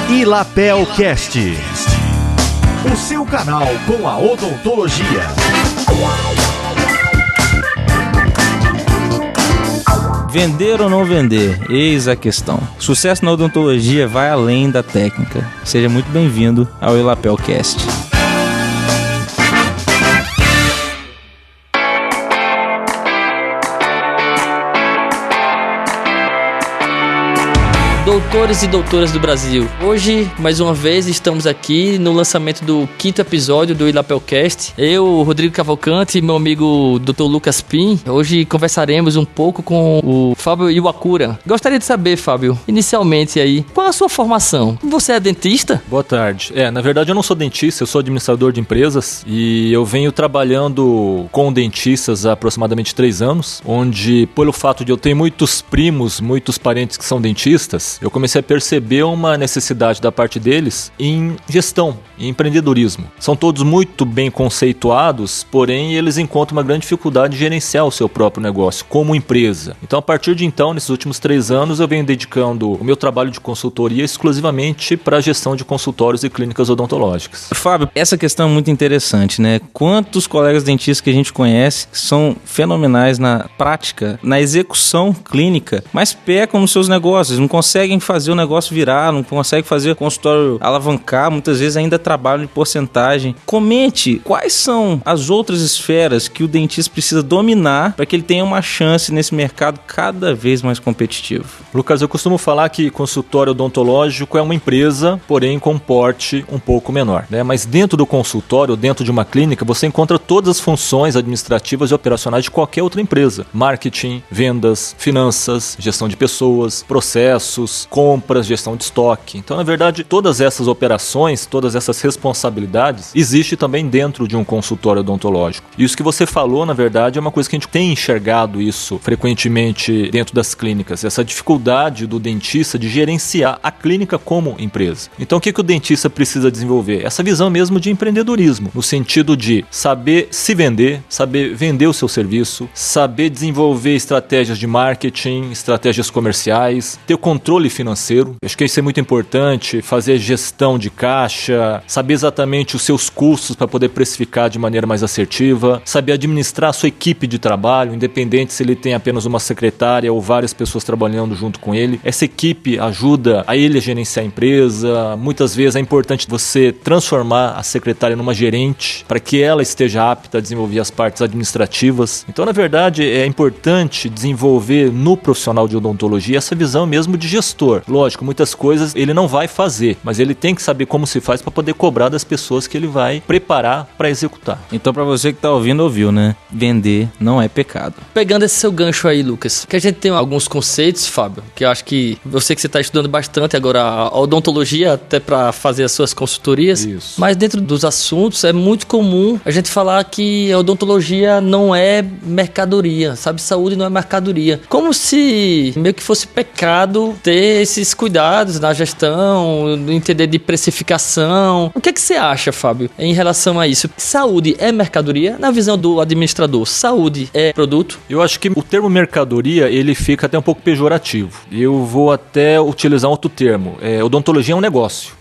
Ilapelcast, o seu canal com a odontologia. Vender ou não vender? Eis a questão. Sucesso na odontologia vai além da técnica. Seja muito bem-vindo ao Ilapelcast. Doutores e doutoras do Brasil, hoje, mais uma vez, estamos aqui no lançamento do 5º episódio do Ilapelcast. Eu, Rodrigo Cavalcante e meu amigo Dr. Lucas Pim, hoje conversaremos um pouco com o Fábio Iwakura. Gostaria de saber, Fábio, inicialmente aí, qual a sua formação? Você é dentista? Boa tarde. Na verdade eu não sou dentista, eu sou administrador de empresas e eu venho trabalhando com dentistas há aproximadamente 3 anos, onde, pelo fato de eu ter muitos primos, muitos parentes que são dentistas, eu comecei a perceber uma necessidade da parte deles em gestão, em empreendedorismo. São todos muito bem conceituados, porém eles encontram uma grande dificuldade de gerenciar o seu próprio negócio como empresa. Então, a partir de então, nesses últimos 3 anos, eu venho dedicando o meu trabalho de consultoria exclusivamente para a gestão de consultórios e clínicas odontológicas. Fábio, essa questão é muito interessante, né? Quantos colegas dentistas que a gente conhece são fenomenais na prática, na execução clínica, mas pecam nos seus negócios, não conseguem fazer o negócio virar, não conseguem fazer o consultório alavancar, muitas vezes ainda trabalham de porcentagem. Comente quais são as outras esferas que o dentista precisa dominar para que ele tenha uma chance nesse mercado cada vez mais competitivo. Lucas, eu costumo falar que consultório odontológico é uma empresa, porém com um porte um pouco menor, né? Mas dentro do consultório, dentro de uma clínica, você encontra todas as funções administrativas e operacionais de qualquer outra empresa. Marketing, vendas, finanças, gestão de pessoas, processos, compras, gestão de estoque. Então, na verdade, todas essas operações, todas essas responsabilidades existem também dentro de um consultório odontológico. Isso que você falou, na verdade, é uma coisa que a gente tem enxergado isso frequentemente dentro das clínicas, essa dificuldade do dentista de gerenciar a clínica como empresa. Então, o que o dentista precisa desenvolver? Essa visão mesmo de empreendedorismo, no sentido de saber se vender, saber vender o seu serviço, saber desenvolver estratégias de marketing, estratégias comerciais, ter o controle financeiro. Acho que isso é muito importante, fazer gestão de caixa, saber exatamente os seus custos para poder precificar de maneira mais assertiva, saber administrar a sua equipe de trabalho, independente se ele tem apenas uma secretária ou várias pessoas trabalhando junto com ele. Essa equipe ajuda a ele a gerenciar a empresa. Muitas vezes é importante você transformar a secretária numa gerente para que ela esteja apta a desenvolver as partes administrativas. Então, na verdade, é importante desenvolver no profissional de odontologia essa visão mesmo de gestor. Lógico, muitas coisas ele não vai fazer, mas ele tem que saber como se faz para poder cobrar das pessoas que ele vai preparar para executar. Então, para você que está ouvindo, ouviu, né? Vender não é pecado. Pegando esse seu gancho aí, Lucas, que a gente tem alguns conceitos, Fábio, que eu acho que eu sei que você está estudando bastante agora a odontologia, até para fazer as suas consultorias. Isso. Mas dentro dos assuntos é muito comum a gente falar que a odontologia não é mercadoria, sabe? Saúde não é mercadoria. Como se meio que fosse pecado ter esses cuidados na gestão, entender de precificação. O que é que você acha, Fábio, em relação a isso? Saúde é mercadoria? Na visão do administrador, saúde é produto? Eu acho que o termo mercadoria, ele fica até um pouco pejorativo. Eu vou até utilizar um outro termo. Odontologia é um negócio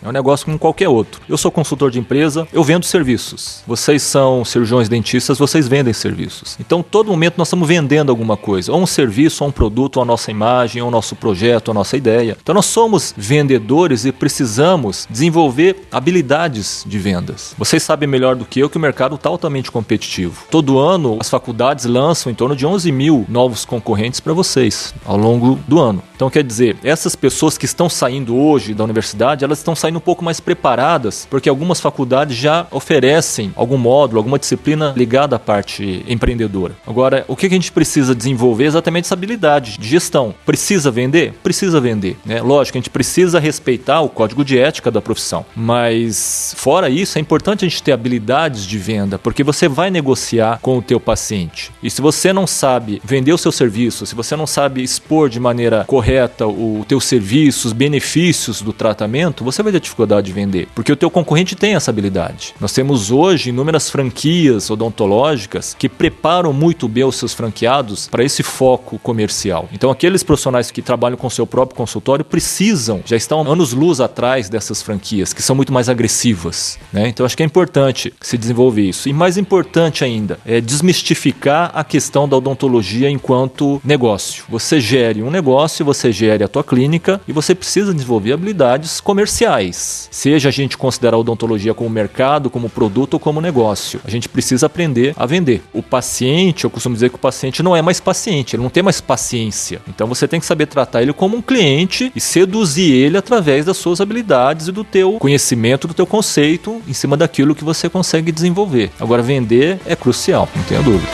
como qualquer outro. Eu sou consultor de empresa, eu vendo serviços. Vocês são cirurgiões dentistas, vocês vendem serviços. Então, todo momento nós estamos vendendo alguma coisa, ou um serviço, ou um produto, ou a nossa imagem, ou o nosso projeto, ou a nossa ideia. Então nós somos vendedores e precisamos desenvolver habilidades de vendas. Vocês sabem melhor do que eu que o mercado está altamente competitivo. Todo ano as faculdades lançam em torno de 11 mil novos concorrentes para vocês ao longo do ano. Então quer dizer, essas pessoas que estão saindo hoje da universidade, elas estão saindo um pouco mais preparadas, porque algumas faculdades já oferecem algum módulo, alguma disciplina ligada à parte empreendedora. Agora, o que a gente precisa desenvolver é exatamente essa habilidade de gestão. Precisa vender? Precisa vender, né? Lógico, a gente precisa respeitar o código de ética da profissão, mas fora isso, é importante a gente ter habilidades de venda, porque você vai negociar com o teu paciente. E se você não sabe vender o seu serviço, se você não sabe expor de maneira correta o teu serviço, os benefícios do tratamento, você vai ter dificuldade de vender, porque o teu concorrente tem essa habilidade. Nós temos hoje inúmeras franquias odontológicas que preparam muito bem os seus franqueados para esse foco comercial. Então, aqueles profissionais que trabalham com o seu próprio consultório já estão anos-luz atrás dessas franquias, que são muito mais agressivas, né? Então acho que é importante se desenvolver isso. E mais importante ainda, é desmistificar a questão da odontologia enquanto negócio. Você gere um negócio, você gere a tua clínica e você precisa desenvolver habilidades comerciais. Seja a gente considerar a odontologia como mercado, como produto ou como negócio. A gente precisa aprender a vender. O paciente, eu costumo dizer que o paciente não é mais paciente, ele não tem mais paciência. Então você tem que saber tratar ele como um cliente e seduzir ele através das suas habilidades e do teu conhecimento, do teu conceito, em cima daquilo que você consegue desenvolver. Agora, vender é crucial, não tenha dúvida.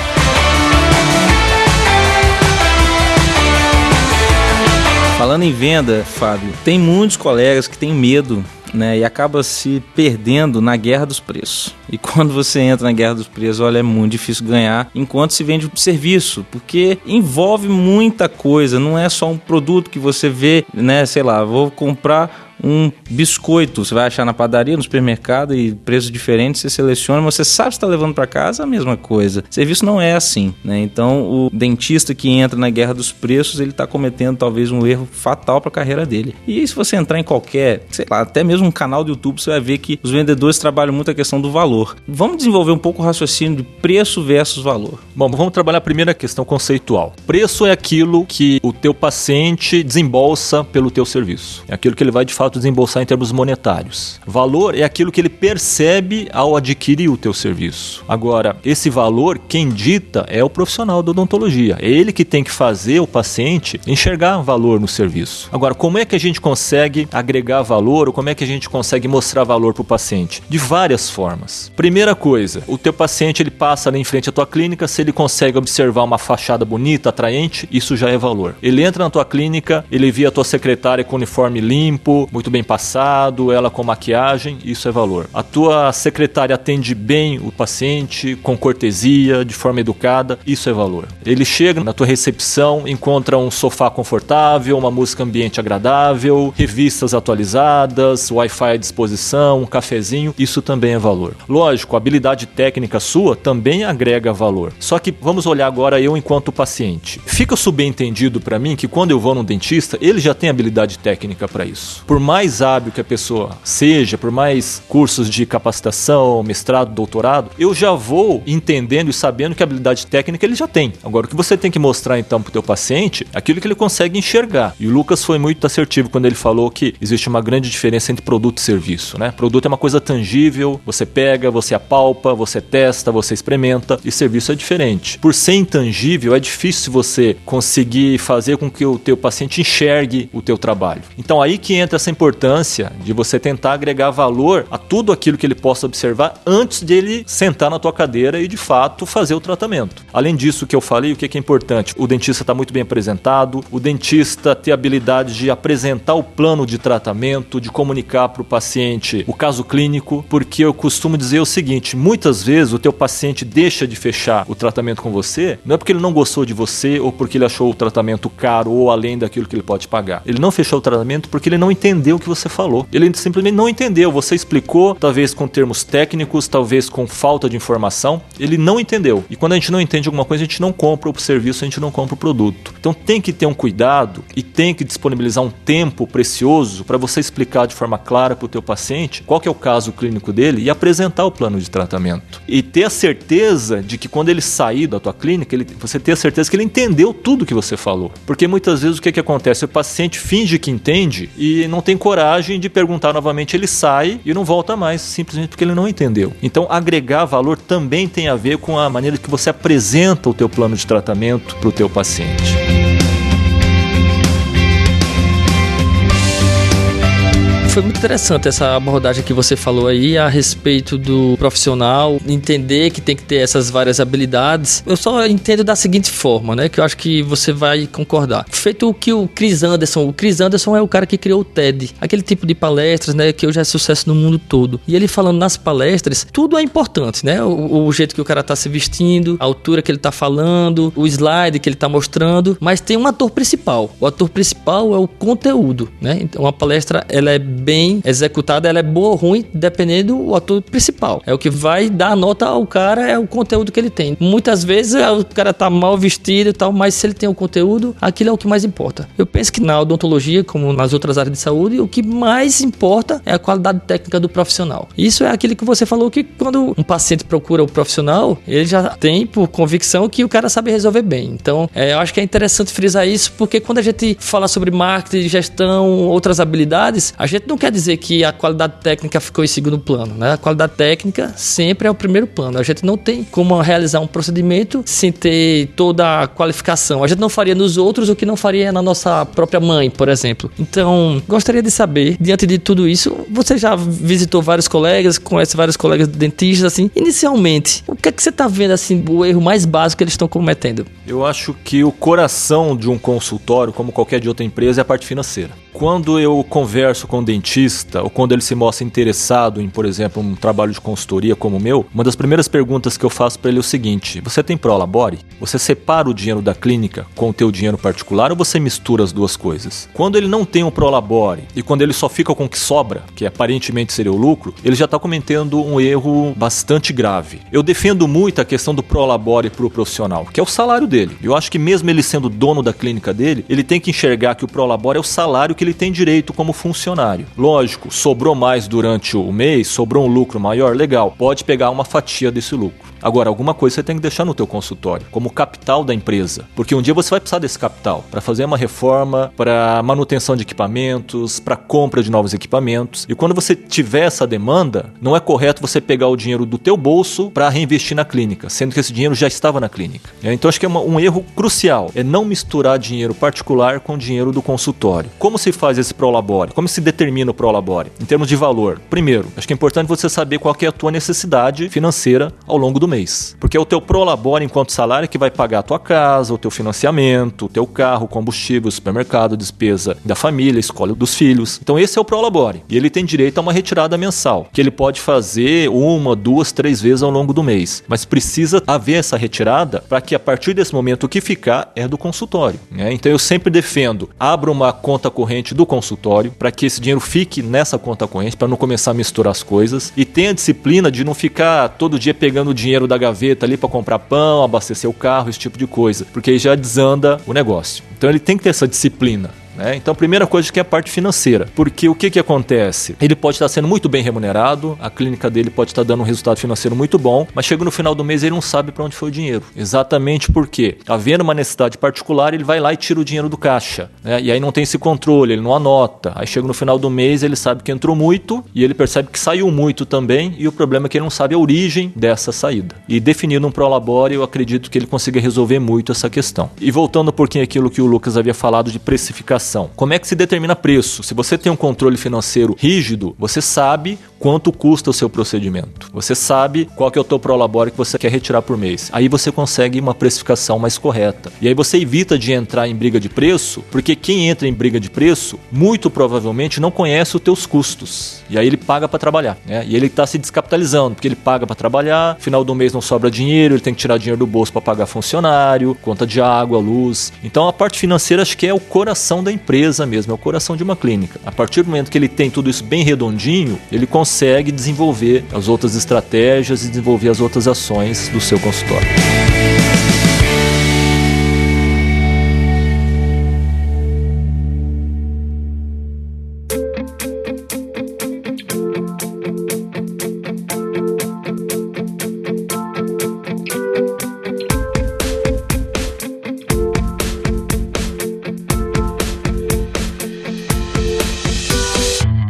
Falando em venda, Fábio, tem muitos colegas que têm medo, né, e acaba se perdendo na guerra dos preços. E quando você entra na guerra dos preços, olha, é muito difícil ganhar enquanto se vende serviço, porque envolve muita coisa, não é só um produto que você vê, né, sei lá, vou comprar um biscoito, você vai achar na padaria, no supermercado e preços diferentes, você seleciona, mas você sabe se está levando para casa, a mesma coisa. Serviço não é assim, né? Então o dentista que entra na guerra dos preços, ele está cometendo talvez um erro fatal para a carreira dele. E se você entrar em qualquer, sei lá, até mesmo um canal do YouTube, você vai ver que os vendedores trabalham muito a questão do valor. Vamos desenvolver um pouco o raciocínio de preço versus valor. Bom, vamos trabalhar primeiro a questão conceitual. Preço é aquilo que o teu paciente desembolsa pelo teu serviço. É aquilo que ele vai de fato desembolsar em termos monetários. Valor é aquilo que ele percebe ao adquirir o teu serviço. Agora, esse valor, quem dita é o profissional da odontologia. É ele que tem que fazer o paciente enxergar valor no serviço. Agora, como é que a gente consegue agregar valor ou como é que a gente consegue mostrar valor para o paciente? De várias formas. Primeira coisa, o teu paciente ele passa ali em frente à tua clínica, se ele consegue observar uma fachada bonita, atraente, isso já é valor. Ele entra na tua clínica, ele vê a tua secretária com uniforme limpo, muito bem passado, ela com maquiagem, isso é valor. A tua secretária atende bem o paciente, com cortesia, de forma educada, isso é valor. Ele chega na tua recepção, encontra um sofá confortável, uma música ambiente agradável, revistas atualizadas, Wi-Fi à disposição, um cafezinho, isso também é valor. Lógico, a habilidade técnica sua também agrega valor. Só que vamos olhar agora eu enquanto paciente. Fica subentendido para mim que quando eu vou num dentista, ele já tem habilidade técnica para isso. Por mais hábil que a pessoa seja, por mais cursos de capacitação, mestrado, doutorado, eu já vou entendendo e sabendo que a habilidade técnica ele já tem. Agora, o que você tem que mostrar então para o teu paciente é aquilo que ele consegue enxergar. E o Lucas foi muito assertivo quando ele falou que existe uma grande diferença entre produto e serviço, né? Produto é uma coisa tangível, você pega, você apalpa, você testa, você experimenta, e serviço é diferente. Por ser intangível, é difícil você conseguir fazer com que o teu paciente enxergue o teu trabalho. Então aí que entra essa importância de você tentar agregar valor a tudo aquilo que ele possa observar antes de ele sentar na tua cadeira e de fato fazer o tratamento. Além disso que eu falei, o que é importante? O dentista está muito bem apresentado, o dentista ter a habilidade de apresentar o plano de tratamento, de comunicar para o paciente o caso clínico, porque eu costumo dizer o seguinte, muitas vezes o teu paciente deixa de fechar o tratamento com você, não é porque ele não gostou de você ou porque ele achou o tratamento caro ou além daquilo que ele pode pagar. Ele não fechou o tratamento porque ele não entendeu o que você falou. Ele simplesmente não entendeu. Você explicou, talvez com termos técnicos, talvez com falta de informação. Ele não entendeu. E quando a gente não entende alguma coisa, a gente não compra o serviço, a gente não compra o produto. Então tem que ter um cuidado e tem que disponibilizar um tempo precioso para você explicar de forma clara para o teu paciente qual que é o caso clínico dele e apresentar o plano de tratamento. E ter a certeza de que quando ele sair da tua clínica, você ter a certeza que ele entendeu tudo que você falou. Porque muitas vezes o que acontece? O paciente finge que entende e não tem coragem de perguntar novamente, ele sai e não volta mais, simplesmente porque ele não entendeu. Então, agregar valor também tem a ver com a maneira que você apresenta o teu plano de tratamento para o teu paciente. Foi muito interessante essa abordagem que você falou aí a respeito do profissional, entender que tem que ter essas várias habilidades. Eu só entendo da seguinte forma, né, que eu acho que você vai concordar. Feito o que o Chris Anderson é o cara que criou o TED, aquele tipo de palestras, né, que hoje é sucesso no mundo todo. E ele falando nas palestras, tudo é importante, né, o jeito que o cara tá se vestindo, a altura que ele tá falando, o slide que ele tá mostrando, mas tem um ator principal. O ator principal é o conteúdo, né? Então a palestra ela é bem executada, ela é boa ou ruim, dependendo do ator principal. É o que vai dar a nota ao cara, é o conteúdo que ele tem. Muitas vezes o cara tá mal vestido e tal, mas se ele tem o conteúdo, aquilo é o que mais importa. Eu penso que na odontologia, como nas outras áreas de saúde, o que mais importa é a qualidade técnica do profissional. Isso é aquilo que você falou, que quando um paciente procura o profissional, ele já tem por convicção que o cara sabe resolver bem. Então, eu acho que é interessante frisar isso, porque quando a gente fala sobre marketing, gestão, outras habilidades, a gente não quer dizer que a qualidade técnica ficou em segundo plano, né? A qualidade técnica sempre é o primeiro plano. A gente não tem como realizar um procedimento sem ter toda a qualificação. A gente não faria nos outros o que não faria na nossa própria mãe, por exemplo. Então, gostaria de saber, diante de tudo isso, você já visitou vários colegas, conhece vários colegas dentistas, assim, inicialmente, o que é que você está vendo, assim, o erro mais básico que eles estão cometendo? Eu acho que o coração de um consultório, como qualquer de outra empresa, é a parte financeira. Quando eu converso com um dentista, ou quando ele se mostra interessado em, por exemplo, um trabalho de consultoria como o meu, uma das primeiras perguntas que eu faço para ele é o seguinte: você tem Prolabore? Você separa o dinheiro da clínica com o teu dinheiro particular ou você mistura as duas coisas? Quando ele não tem um Prolabore e quando ele só fica com o que sobra, que aparentemente seria o lucro, ele já está cometendo um erro bastante grave. Eu defendo muito a questão do Prolabore para o profissional, que é o salário dele. Eu acho que mesmo ele sendo dono da clínica dele, ele tem que enxergar que o Prolabore é o salário que ele tem direito como funcionário. Lógico, sobrou mais durante o mês, sobrou um lucro maior, legal, pode pegar uma fatia desse lucro. Agora, alguma coisa você tem que deixar no teu consultório, como capital da empresa, porque um dia você vai precisar desse capital para fazer uma reforma, para manutenção de equipamentos, para compra de novos equipamentos. E quando você tiver essa demanda, não é correto você pegar o dinheiro do teu bolso para reinvestir na clínica, sendo que esse dinheiro já estava na clínica. Então acho que é um erro crucial, é não misturar dinheiro particular com dinheiro do consultório. Como se faz esse Prolabore? Como se determina o Prolabore? Em termos de valor. Primeiro, acho que é importante você saber qual que é a tua necessidade financeira ao longo do mês. Porque é o teu Prolabore enquanto salário que vai pagar a tua casa, o teu financiamento, o teu carro, combustível, supermercado, despesa da família, escola dos filhos. Então esse é o Prolabore. E ele tem direito a uma retirada mensal, que ele pode fazer 1, 2, 3 vezes ao longo do mês. Mas precisa haver essa retirada para que a partir desse momento o que ficar é do consultório, né? Então eu sempre defendo, abra uma conta corrente do consultório para que esse dinheiro fique nessa conta corrente, para não começar a misturar as coisas, e tenha a disciplina de não ficar todo dia pegando o dinheiro da gaveta ali para comprar pão, abastecer o carro, esse tipo de coisa, porque aí já desanda o negócio. Então ele tem que ter essa disciplina. Então a primeira coisa que é a parte financeira, porque o que acontece? Ele pode estar sendo muito bem remunerado, a clínica dele pode estar dando um resultado financeiro muito bom, mas chega no final do mês ele não sabe para onde foi o dinheiro, exatamente porque, havendo uma necessidade particular, ele vai lá e tira o dinheiro do caixa, e aí não tem esse controle, ele não anota, aí chega no final do mês, ele sabe que entrou muito e ele percebe que saiu muito também, e o problema é que ele não sabe a origem dessa saída, e definindo um Prolabore, eu acredito que ele consiga resolver muito essa questão. E voltando um pouquinho àquilo que o Lucas havia falado de precificação, como é que se determina preço? Se você tem um controle financeiro rígido, você sabe quanto custa o seu procedimento. Você sabe qual que é o teu Prolabore que você quer retirar por mês. Aí você consegue uma precificação mais correta. E aí você evita de entrar em briga de preço, porque quem entra em briga de preço, muito provavelmente não conhece os teus custos. E aí ele paga para trabalhar, E ele está se descapitalizando, porque ele paga para trabalhar, final do mês não sobra dinheiro, ele tem que tirar dinheiro do bolso para pagar funcionário, conta de água, luz. Então a parte financeira acho que é o coração da empresa mesmo, é o coração de uma clínica. A partir do momento que ele tem tudo isso bem redondinho, ele consegue desenvolver as outras estratégias e desenvolver as outras ações do seu consultório.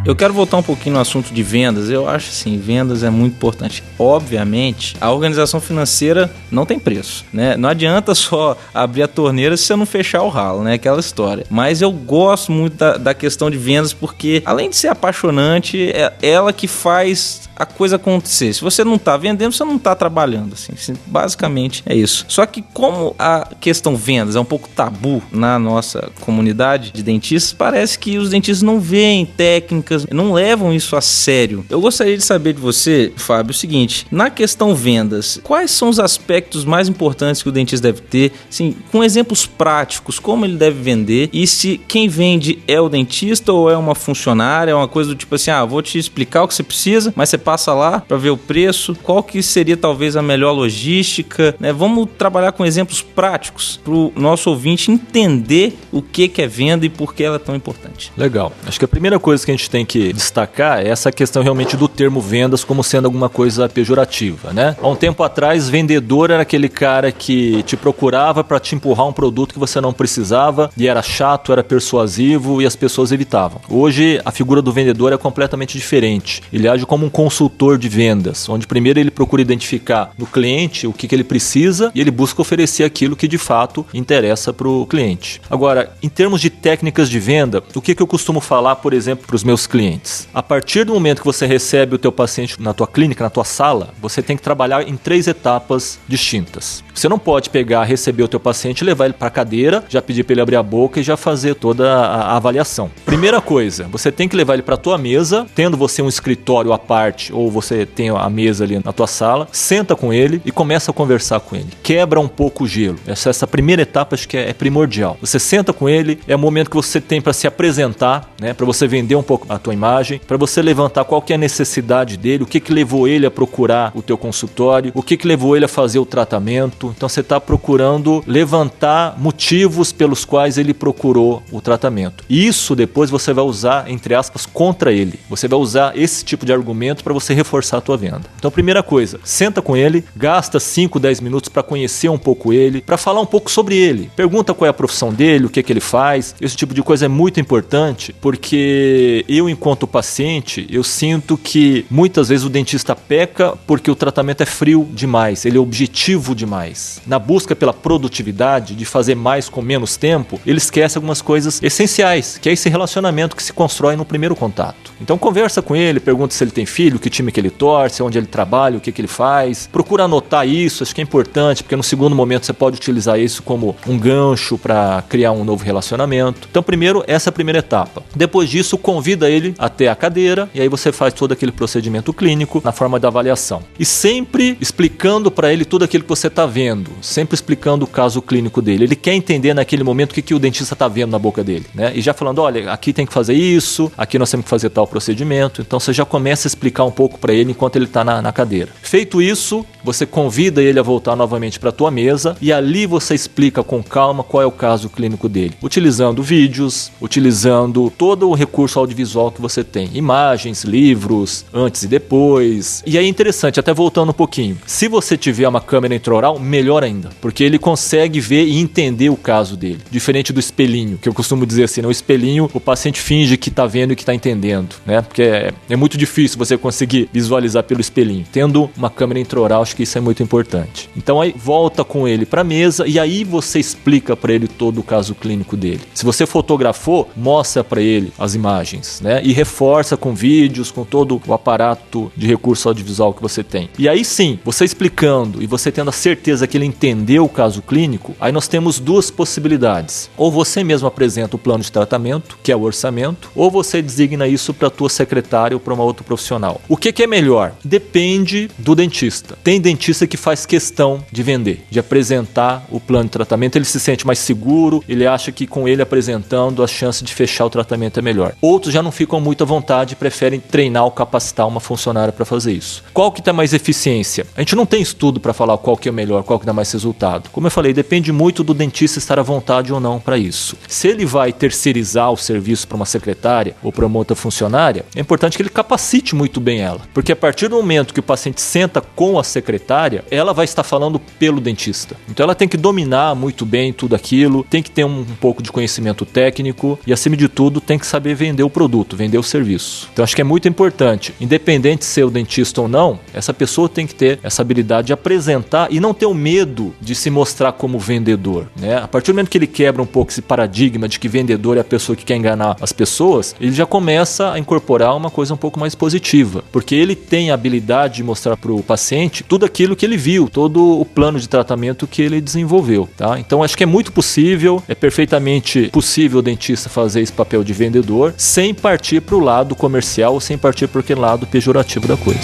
Eu quero voltar um pouquinho no assunto de vendas. Eu acho assim, vendas é muito importante. Obviamente, a organização financeira não tem preço, Não adianta só abrir a torneira se você não fechar o ralo, Aquela história. Mas eu gosto muito da questão de vendas porque, além de ser apaixonante, é ela que faz a coisa acontecer. Se você não está vendendo, você não está trabalhando, assim. Basicamente é isso. Só que como a questão vendas é um pouco tabu na nossa comunidade de dentistas, parece que os dentistas não veem técnica técnicas não levam isso a sério. Eu gostaria de saber de você, Fábio, o seguinte, na questão vendas, quais são os aspectos mais importantes que o dentista deve ter, assim, com exemplos práticos, como ele deve vender, e se quem vende é o dentista ou é uma funcionária, é uma coisa do tipo assim, vou te explicar o que você precisa, mas você passa lá para ver o preço, qual que seria talvez a melhor logística, né? Vamos trabalhar com exemplos práticos para o nosso ouvinte entender o que é venda e por que ela é tão importante. Legal. Acho que a primeira coisa que a gente tem que destacar é essa questão realmente do termo vendas como sendo alguma coisa pejorativa, né? Há um tempo atrás, vendedor era aquele cara que te procurava para te empurrar um produto que você não precisava e era chato, era persuasivo e as pessoas evitavam. Hoje, a figura do vendedor é completamente diferente. Ele age como um consultor de vendas, onde primeiro ele procura identificar no cliente o que ele precisa e ele busca oferecer aquilo que de fato interessa para o cliente. Agora, em termos de técnicas de venda, o que eu costumo falar, por exemplo, para os meus clientes? A partir do momento que você recebe o teu paciente na tua clínica, na tua sala, você tem que trabalhar em 3 etapas distintas. Você não pode pegar, receber o teu paciente, levar ele para a cadeira, já pedir para ele abrir a boca e já fazer toda a avaliação. Primeira coisa, você tem que levar ele para a tua mesa, tendo você um escritório à parte ou você tem a mesa ali na tua sala, senta com ele e começa a conversar com ele. Quebra um pouco o gelo. Essa primeira etapa acho que é primordial. Você senta com ele, é o momento que você tem para se apresentar, né, para você vender um pouco a tua imagem, para você levantar qual que é a necessidade dele, o que levou ele a procurar o teu consultório, o que levou ele a fazer o tratamento. Então você está procurando levantar motivos pelos quais ele procurou o tratamento. Isso depois você vai usar, entre aspas, contra ele. Você vai usar esse tipo de argumento para você reforçar a tua venda. Então, primeira coisa, senta com ele, gasta 5, 10 minutos para conhecer um pouco ele, para falar um pouco sobre ele. Pergunta qual é a profissão dele, o que ele faz. Esse tipo de coisa é muito importante porque eu, enquanto paciente, eu sinto que muitas vezes o dentista peca porque o tratamento é frio demais, ele é objetivo demais. Na busca pela produtividade, de fazer mais com menos tempo, ele esquece algumas coisas essenciais, que é esse relacionamento que se constrói no primeiro contato. Então conversa com ele, pergunta se ele tem filho, que time que ele torce, onde ele trabalha, o que ele faz. Procura anotar isso, acho que é importante, porque no segundo momento você pode utilizar isso como um gancho para criar um novo relacionamento. Então primeiro, essa é a primeira etapa. Depois disso, convida ele até a cadeira e aí você faz todo aquele procedimento clínico na forma da avaliação. E sempre explicando para ele tudo aquilo que você está vendo, sempre explicando o caso clínico dele. Ele quer entender naquele momento o que o dentista está vendo na boca dele, né? E já falando, olha, aqui tem que fazer isso, aqui nós temos que fazer tal procedimento. Então você já começa a explicar um pouco para ele enquanto ele está na cadeira. Feito isso, você convida ele a voltar novamente para a tua mesa e ali você explica com calma qual é o caso clínico dele, utilizando vídeos, utilizando todo o recurso audiovisual que você tem, imagens, livros, antes e depois. E aí é interessante, até voltando um pouquinho, se você tiver uma câmera intraoral, melhor ainda, porque ele consegue ver e entender o caso dele, diferente do espelhinho, que eu costumo dizer assim, no espelhinho o paciente finge que está vendo e que está entendendo, né? Porque é muito difícil você conseguir visualizar pelo espelhinho. Tendo uma câmera intraoral, acho que isso é muito importante. Então aí volta com ele para a mesa e aí você explica para ele todo o caso clínico dele. Se você fotografou, mostra para ele as imagens, né? E reforça com vídeos, com todo o aparato de recurso audiovisual que você tem. E aí sim, você explicando e você tendo a certeza que ele entendeu o caso clínico, aí nós temos 2 possibilidades. Ou você mesmo apresenta o plano de tratamento, que é o orçamento, ou você designa isso para a tua secretária ou para uma outra profissional. O que é melhor? Depende do dentista. Tem dentista que faz questão de vender, de apresentar o plano de tratamento, ele se sente mais seguro, ele acha que com ele apresentando a chance de fechar o tratamento é melhor. Outros já não ficam muito à vontade e preferem treinar ou capacitar uma funcionária para fazer isso. Qual que tem mais eficiência? A gente não tem estudo para falar qual que é o melhor, qual que dá mais resultado. Como eu falei, depende muito do dentista estar à vontade ou não para isso. Se ele vai terceirizar o serviço para uma secretária ou para uma outra funcionária, é importante que ele capacite muito bem ela, porque a partir do momento que o paciente senta com a secretária, ela vai estar falando pelo dentista. Então ela tem que dominar muito bem tudo aquilo, tem que ter um pouco de conhecimento técnico e, acima de tudo, tem que saber vender o produto, vender o serviço. Então acho que é muito importante, independente de ser o dentista ou não, essa pessoa tem que ter essa habilidade de apresentar e não ter o medo de se mostrar como vendedor, né? A partir do momento que ele quebra um pouco esse paradigma de que vendedor é a pessoa que quer enganar as pessoas, ele já começa a incorporar uma coisa um pouco mais positiva, porque ele tem a habilidade de mostrar para o paciente tudo aquilo que ele viu, todo o plano de tratamento que ele desenvolveu, tá? Então acho que é muito possível, é perfeitamente possível o dentista fazer esse papel de vendedor sem partir partir para o lado comercial, sem partir para aquele lado pejorativo da coisa.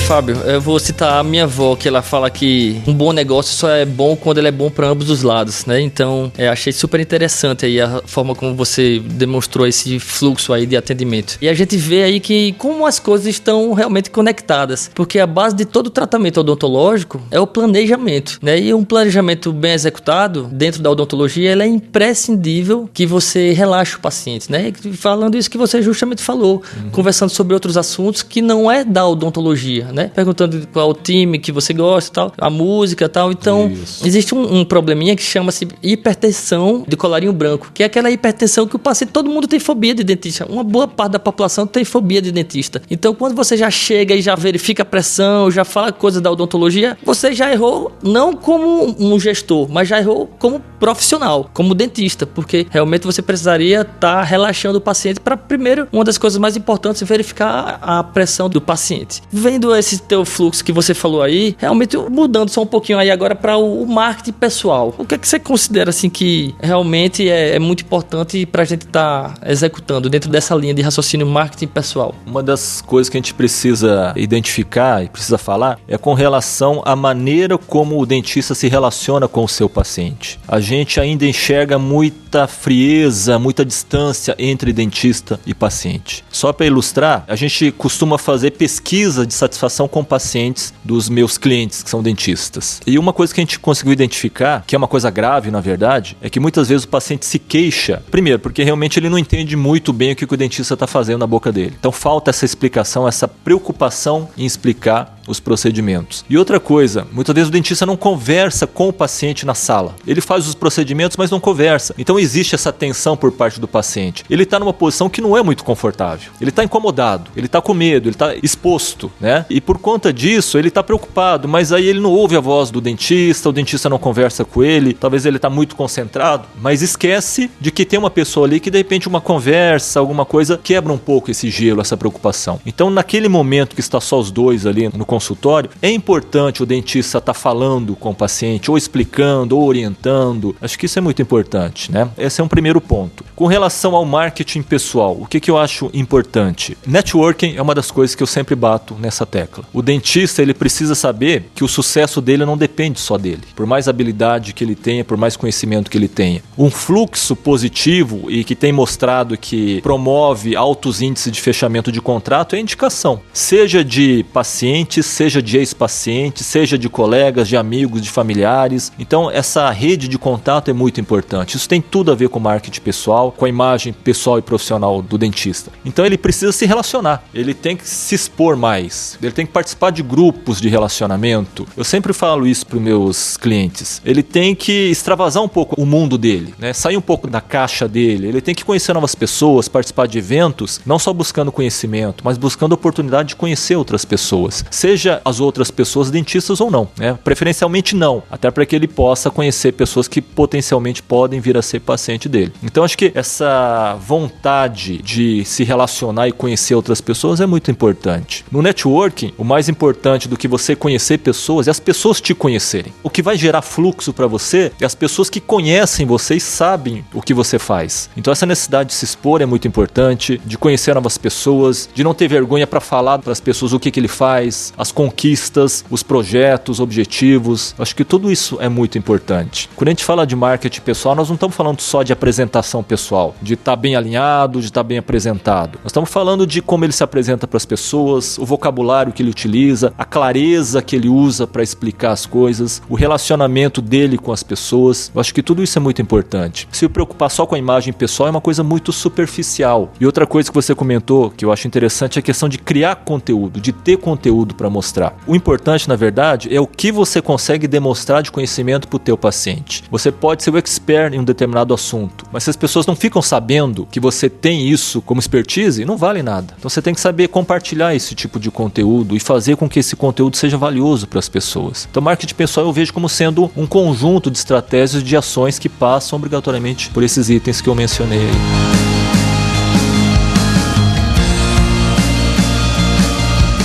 Fábio, eu vou citar a minha avó, que ela fala que um bom negócio só é bom quando ele é bom para ambos os lados, né? Então, achei super interessante aí a forma como você demonstrou esse fluxo aí de atendimento. E a gente vê aí que como as coisas estão realmente conectadas, porque a base de todo tratamento odontológico é o planejamento, né? E um planejamento bem executado dentro da odontologia, ele é imprescindível que você relaxe o paciente, né? Falando isso que você justamente falou, conversando sobre outros assuntos que não é da odontologia, né? Perguntando qual o time que você gosta e tal, a música e tal. Então, existe um probleminha que chama-se hipertensão de colarinho branco, que é aquela hipertensão que o paciente, todo mundo tem fobia de dentista. Uma boa parte da população tem fobia de dentista. Então, quando você já chega e já verifica a pressão, já fala coisas da odontologia, você já errou não como um gestor, mas já errou como profissional, como dentista, porque realmente você precisaria estar relaxando o paciente para, primeiro, uma das coisas mais importantes é verificar a pressão do paciente. Vendo esse teu fluxo que você falou aí, realmente mudando só um pouquinho aí agora para o marketing pessoal. O que é que você considera assim que realmente é muito importante para a gente estar executando dentro dessa linha de raciocínio marketing pessoal? Uma das coisas que a gente precisa identificar e precisa falar é com relação à maneira como o dentista se relaciona com o seu paciente. A gente ainda enxerga muita frieza, muita distância entre dentista e paciente. Só para ilustrar, a gente costuma fazer pesquisa de satisfação com pacientes dos meus clientes que são dentistas. E uma coisa que a gente conseguiu identificar, que é uma coisa grave na verdade, é que muitas vezes o paciente se queixa, primeiro, porque realmente ele não entende muito bem o que o dentista está fazendo na boca dele. Então falta essa explicação, essa preocupação em explicar os procedimentos. E outra coisa, muitas vezes o dentista não conversa com o paciente na sala. Ele faz os procedimentos, mas não conversa. Então existe essa tensão por parte do paciente. Ele está numa posição que não é muito confortável. Ele está incomodado, ele está com medo, ele está exposto, né? E por conta disso, ele está preocupado, mas aí ele não ouve a voz do dentista, o dentista não conversa com ele, talvez ele está muito concentrado, mas esquece de que tem uma pessoa ali que de repente uma conversa, alguma coisa, quebra um pouco esse gelo, essa preocupação. Então naquele momento que está só os dois ali no consultório, é importante o dentista estar falando com o paciente, ou explicando, ou orientando. Acho que isso é muito importante, né? Esse é um primeiro ponto. Com relação ao marketing pessoal, o que eu acho importante? Networking é uma das coisas que eu sempre bato nessa tecla. O dentista, ele precisa saber que o sucesso dele não depende só dele. Por mais habilidade que ele tenha, por mais conhecimento que ele tenha. Um fluxo positivo e que tem mostrado que promove altos índices de fechamento de contrato é indicação. Seja de pacientes, seja de ex-pacientes, seja de colegas, de amigos, de familiares. Então, essa rede de contato é muito importante. Isso tem tudo a ver com o marketing pessoal, com a imagem pessoal e profissional do dentista. Então, ele precisa se relacionar. Ele tem que se expor mais. Ele tem que participar de grupos de relacionamento. Eu sempre falo isso para os meus clientes. Ele tem que extravasar um pouco o mundo dele, né? Sair um pouco da caixa dele. Ele tem que conhecer novas pessoas, participar de eventos, não só buscando conhecimento, mas buscando oportunidade de conhecer outras pessoas. Seja as outras pessoas dentistas ou não, né? Preferencialmente não, até para que ele possa conhecer pessoas que potencialmente podem vir a ser paciente dele. Então acho que essa vontade de se relacionar e conhecer outras pessoas é muito importante. No networking, o mais importante do que você conhecer pessoas é as pessoas te conhecerem. O que vai gerar fluxo para você é as pessoas que conhecem você e sabem o que você faz. Então essa necessidade de se expor é muito importante, de conhecer novas pessoas, de não ter vergonha para falar para as pessoas o que ele faz, as conquistas, os projetos, objetivos. Acho que tudo isso é muito importante. Quando a gente fala de marketing pessoal, nós não estamos falando só de apresentação pessoal, de estar bem alinhado, de estar bem apresentado. Nós estamos falando de como ele se apresenta para as pessoas, o vocabulário que ele utiliza, a clareza que ele usa para explicar as coisas, o relacionamento dele com as pessoas. Eu acho que tudo isso é muito importante. Se preocupar só com a imagem pessoal é uma coisa muito superficial. E outra coisa que você comentou, que eu acho interessante, é a questão de criar conteúdo, de ter conteúdo para mostrar. O importante, na verdade, é o que você consegue demonstrar de conhecimento para o teu paciente. Você pode ser o expert em um determinado assunto, mas se as pessoas não ficam sabendo que você tem isso como expertise, não vale nada. Então você tem que saber compartilhar esse tipo de conteúdo e fazer com que esse conteúdo seja valioso para as pessoas. Então marketing pessoal eu vejo como sendo um conjunto de estratégias de ações que passam obrigatoriamente por esses itens que eu mencionei aí.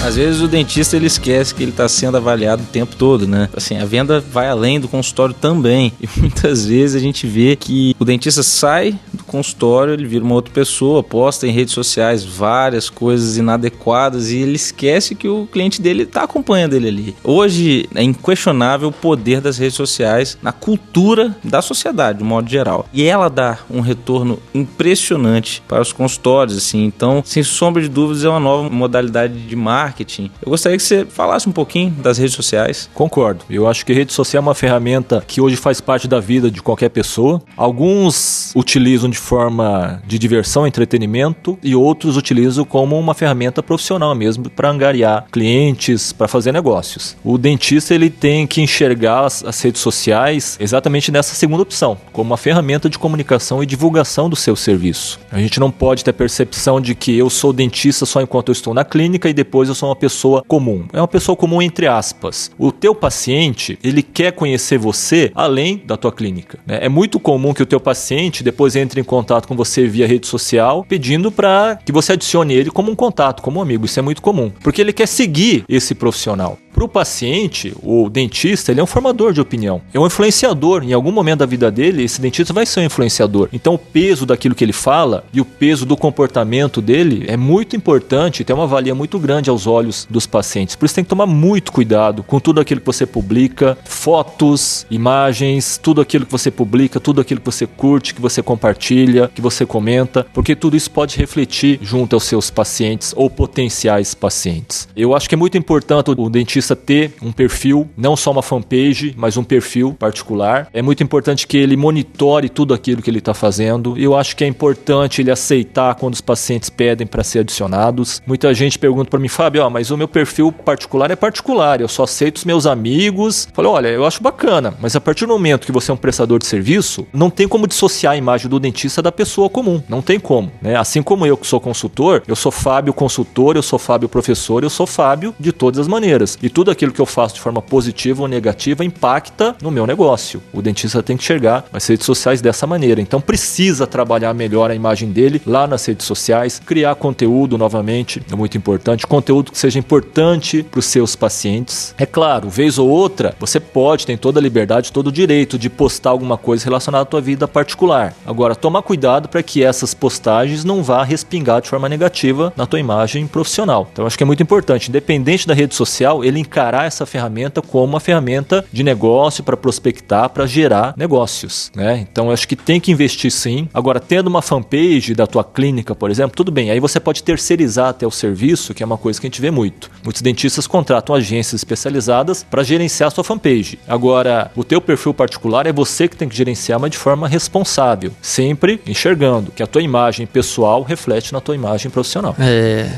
A Às vezes o dentista ele esquece que ele está sendo avaliado o tempo todo, né? Assim, a venda vai além do consultório também. E muitas vezes a gente vê que o dentista sai do consultório, ele vira uma outra pessoa, posta em redes sociais várias coisas inadequadas e ele esquece que o cliente dele está acompanhando ele ali. Hoje é inquestionável o poder das redes sociais na cultura da sociedade, de modo geral. E ela dá um retorno impressionante para os consultórios, assim. Então, sem sombra de dúvidas, é uma nova modalidade de marketing. Eu gostaria que você falasse um pouquinho das redes sociais. Concordo. Eu acho que a rede social é uma ferramenta que hoje faz parte da vida de qualquer pessoa. Alguns utilizam de forma de diversão, entretenimento, e outros utilizam como uma ferramenta profissional mesmo para angariar clientes, para fazer negócios. O dentista ele tem que enxergar as redes sociais exatamente nessa segunda opção, como uma ferramenta de comunicação e divulgação do seu serviço. A gente não pode ter a percepção de que eu sou dentista só enquanto eu estou na clínica e depois eu sou uma pessoa comum. É uma pessoa comum entre aspas. O teu paciente, ele quer conhecer você além da tua clínica, né? É muito comum que o teu paciente depois entre em contato com você via rede social pedindo para que você adicione ele como um contato, como um amigo. Isso é muito comum, porque ele quer seguir esse profissional. Para o paciente, o dentista, ele é um formador de opinião, é um influenciador. Em algum momento da vida dele, esse dentista vai ser um influenciador. Então o peso daquilo que ele fala e o peso do comportamento dele é muito importante e tem uma valia muito grande aos olhos dos pacientes. Por isso tem que tomar muito cuidado com tudo aquilo que você publica, fotos, imagens, tudo aquilo que você publica, tudo aquilo que você curte, que você compartilha, que você comenta, porque tudo isso pode refletir junto aos seus pacientes ou potenciais pacientes. Eu acho que é muito importante o dentista ter um perfil, não só uma fanpage, mas um perfil particular. É muito importante que ele monitore tudo aquilo que ele está fazendo. Eu acho que é importante ele aceitar quando os pacientes pedem para ser adicionados. Muita gente pergunta para mim, Fábio, mas o meu perfil particular é particular, eu só aceito os meus amigos. Eu falei, olha, eu acho bacana, mas a partir do momento que você é um prestador de serviço, não tem como dissociar a imagem do dentista da pessoa comum. Não tem como, né? Assim como eu que sou consultor, eu sou Fábio consultor, eu sou Fábio professor, eu sou Fábio de todas as maneiras. E tudo aquilo que eu faço de forma positiva ou negativa impacta no meu negócio. O dentista tem que enxergar as redes sociais dessa maneira. Então precisa trabalhar melhor a imagem dele lá nas redes sociais, criar conteúdo novamente, é muito importante, conteúdo que seja importante para os seus pacientes. É claro, vez ou outra, você tem toda a liberdade, todo o direito de postar alguma coisa relacionada à tua vida particular. Agora, toma cuidado para que essas postagens não vá respingar de forma negativa na tua imagem profissional. Então, acho que é muito importante, independente da rede social, ele encarar essa ferramenta como uma ferramenta de negócio para prospectar, para gerar negócios, né? Então, acho que tem que investir sim. Agora, tendo uma fanpage da tua clínica, por exemplo, tudo bem, aí você pode terceirizar até o serviço, que é uma coisa que a gente vê muito. Muitos dentistas contratam agências especializadas para gerenciar a sua fanpage. Agora, o teu perfil particular é você que tem que gerenciar, mas de forma responsável, sempre enxergando que a tua imagem pessoal reflete na tua imagem profissional.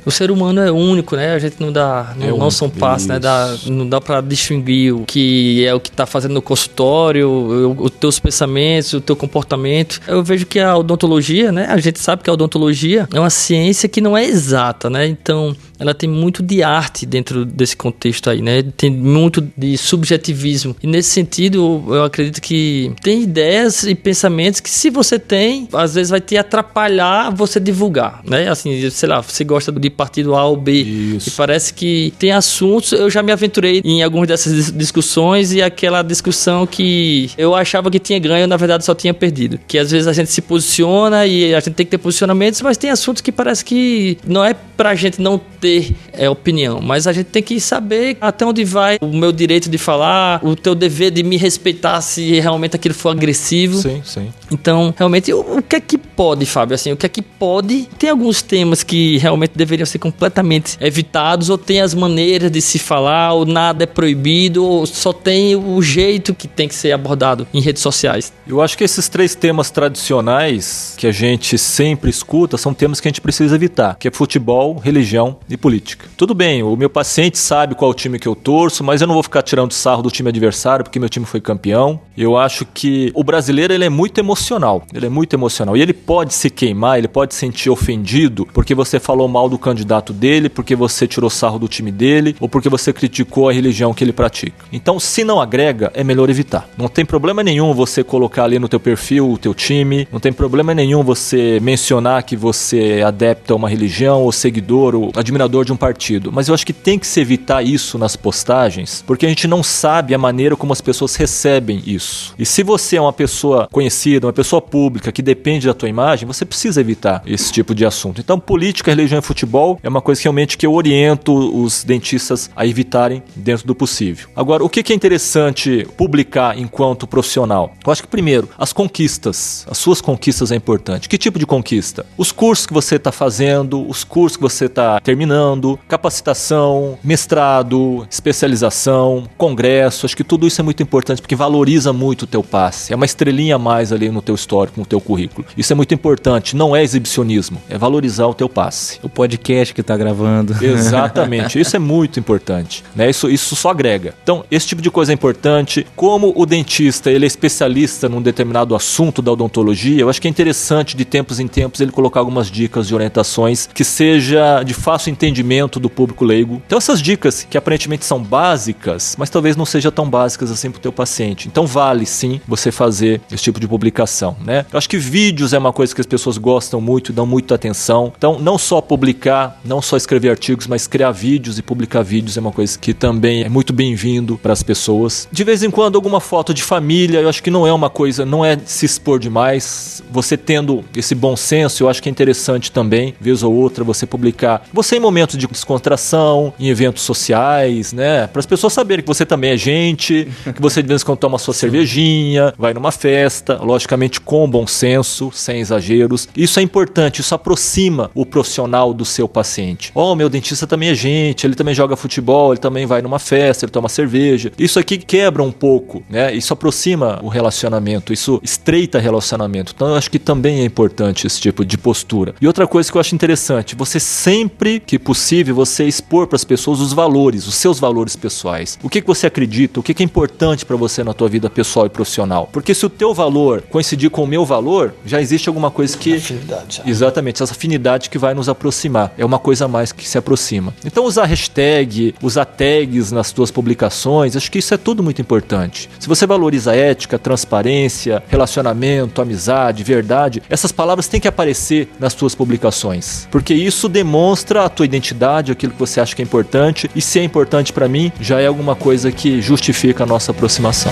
O ser humano é único, né? A gente não são passos, né? Não dá para distinguir o que é o que está fazendo no consultório, os teus pensamentos, o teu comportamento. Eu vejo que a odontologia, né? A gente sabe que a odontologia é uma ciência que não é exata, né? Então, ela tem muito de arte dentro desse contexto aí, né? Tem muito de subjetivismo. E nesse sentido, eu acredito que tem ideias e pensamentos que, se você tem, às vezes vai te atrapalhar você divulgar, né? Assim, sei lá, você gosta de partido A ou B. Isso. E parece que tem assuntos, eu já me aventurei em algumas dessas discussões, e aquela discussão que eu achava que tinha ganho, na verdade só tinha perdido. Que às vezes a gente se posiciona e a gente tem que ter posicionamentos, mas tem assuntos que parece que não é pra gente não ter opinião, mas a gente tem que saber até onde vai o meu direito de falar, o teu dever de me respeitar se realmente aquilo for agressivo. Sim, sim. Então, realmente, o que é que pode, Fábio? Assim, o que é que pode? Tem alguns temas que realmente deveriam ser completamente evitados, ou tem as maneiras de se falar, ou nada é proibido, ou só tem o jeito que tem que ser abordado em redes sociais. Eu acho que esses 3 temas tradicionais que a gente sempre escuta são temas que a gente precisa evitar, que é futebol, religião e política. Tudo bem, o meu paciente sabe qual time que eu torço, mas eu não vou ficar tirando sarro do time adversário porque meu time foi campeão. Eu acho que o brasileiro, ele é muito emocional. Ele é muito emocional. E ele pode se queimar, ele pode se sentir ofendido porque você falou mal do candidato dele, porque você tirou sarro do time dele, ou porque você criticou a religião que ele pratica. Então, se não agrega, é melhor evitar. Não tem problema nenhum você colocar ali no teu perfil o teu time, não tem problema nenhum você mencionar que você é adepto a uma religião, ou seguidor, ou admirador apoiador de um partido, mas eu acho que tem que se evitar isso nas postagens, porque a gente não sabe a maneira como as pessoas recebem isso. E se você é uma pessoa conhecida, uma pessoa pública que depende da tua imagem, você precisa evitar esse tipo de assunto. Então, política, religião e futebol é uma coisa que realmente que eu oriento os dentistas a evitarem dentro do possível. Agora, o que é interessante publicar enquanto profissional? Eu acho que, primeiro, as conquistas. As suas conquistas é importante. Que tipo de conquista? Os cursos que você está fazendo, os cursos que você está terminando, capacitação, mestrado, especialização, congresso. Acho que tudo isso é muito importante porque valoriza muito o teu passe. É uma estrelinha a mais ali no teu histórico, no teu currículo. Isso é muito importante. Não é exibicionismo. É valorizar o teu passe. O podcast que tá gravando. Exatamente. Isso é muito importante, né? Isso só agrega. Então, esse tipo de coisa é importante. Como o dentista ele é especialista num determinado assunto da odontologia, eu acho que é interessante de tempos em tempos ele colocar algumas dicas e orientações que seja de fácil entendimento do público leigo. Então, essas dicas que aparentemente são básicas, mas talvez não sejam tão básicas assim para o teu paciente. Então, vale sim você fazer esse tipo de publicação, né? Eu acho que vídeos é uma coisa que as pessoas gostam muito, dão muita atenção. Então, não só publicar, não só escrever artigos, mas criar vídeos e publicar vídeos é uma coisa que também é muito bem-vindo para as pessoas. De vez em quando, alguma foto de família, eu acho que não é uma coisa, não é se expor demais. Você tendo esse bom senso, eu acho que é interessante também, vez ou outra, você publicar. Você em momentos de descontração, em eventos sociais, né? Para as pessoas saberem que você também é gente, que você de vez em quando toma a sua cervejinha, vai numa festa, logicamente com bom senso, sem exageros. Isso é importante, isso aproxima o profissional do seu paciente. Meu dentista também é gente, ele também joga futebol, ele também vai numa festa, ele toma cerveja. Isso aqui quebra um pouco, né? Isso aproxima o relacionamento, isso estreita o relacionamento. Então eu acho que também é importante esse tipo de postura. E outra coisa que eu acho interessante, você sempre que possível, você expor para as pessoas os valores, os seus valores pessoais. O que você acredita, o que é importante para você na tua vida pessoal e profissional. Porque se o teu valor coincidir com o meu valor, já existe alguma coisa que... Afinidade. Exatamente, essa afinidade que vai nos aproximar. É uma coisa a mais que se aproxima. Então usar hashtag, usar tags nas tuas publicações, acho que isso é tudo muito importante. Se você valoriza ética, transparência, relacionamento, amizade, verdade, essas palavras têm que aparecer nas tuas publicações. Porque isso demonstra a tua identidade, aquilo que você acha que é importante. E se é importante para mim, já é alguma coisa que justifica a nossa aproximação.